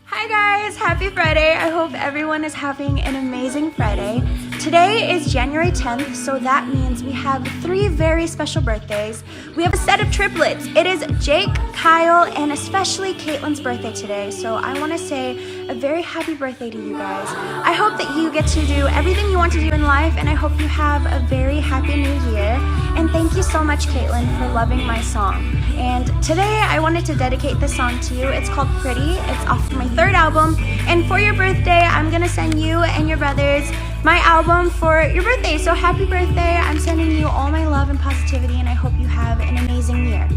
Hi guys, happy Friday. I hope everyone is having an amazing Friday. Today is January 10th, so that means we have 3 very special birthdays. We have a set of triplets. It is Jake, Kyle, and especially Caitlyn's birthday today, so I want to say a very happy birthday to you guys. I hope that you get to do everything you want to do in life, and I hope you have a very happy new year. And thank you so much, Caitlyn, for loving my song. And today I wanted to dedicate this song to you. It's called Pretty. It's off my 3rd album. And for your birthday, I'm gonna send you and your brothers my album for your birthday. So happy birthday. I'm sending you all my love and positivity, and I hope you have an amazing year.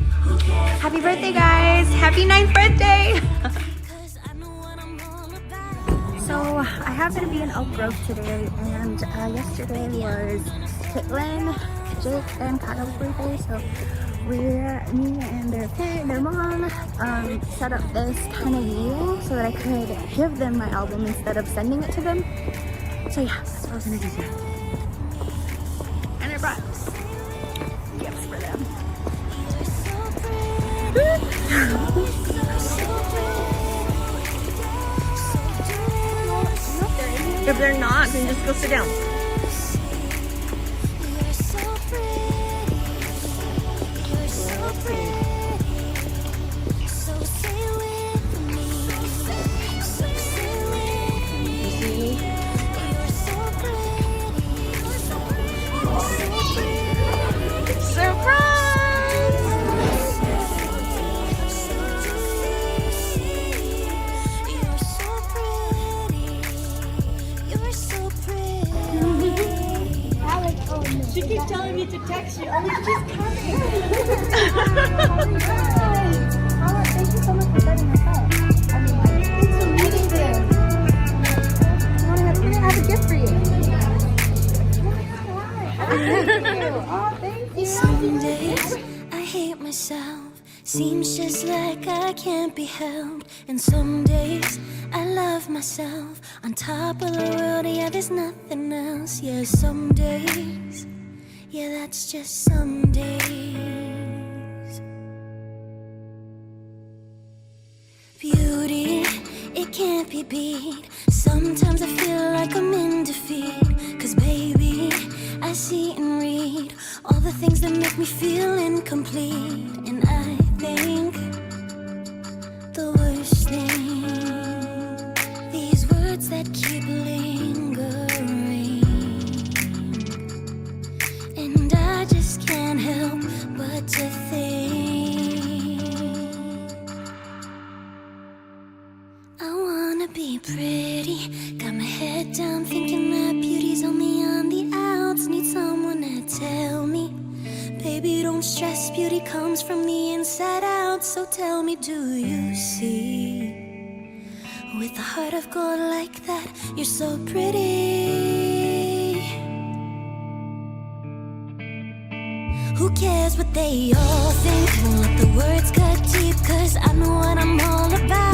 Happy birthday, guys. Happy 9th birthday. So I happen to be in Elk Grove today, and yesterday was Caitlyn, Jake, and Kyle's birthday. So me and their mom set up this kind of meeting so that I could give them my album instead of sending it to them. So yeah, that's what I was gonna do today. And I brought gifts for them. If they're not, then just go sit down. She keeps telling me to text you. Oh, she's coming. Thank you so much for setting us up. I mean, It's amazing. I have a gift for you. Oh, thank you. Some days I hate myself. Seems just like I can't be helped. And some days I love myself. On top of the world, yeah, there's nothing else. Yeah, some days, yeah, that's just some days. Beauty, it can't be beat. Sometimes I feel like I'm in defeat. Cause baby, I see and read all the things that make me feel incomplete. And I think the worst thing, these words that keep lingering, and I just can't help but to think I wanna be pretty. Got my head down thinking that beauty's only on the outs. Need someone to tell me, baby, don't stress, beauty comes from the inside out. So tell me, do you see? With a heart of gold like that, you're so pretty. Who cares what they all think? Won't let the words cut deep, cause I know what I'm all about.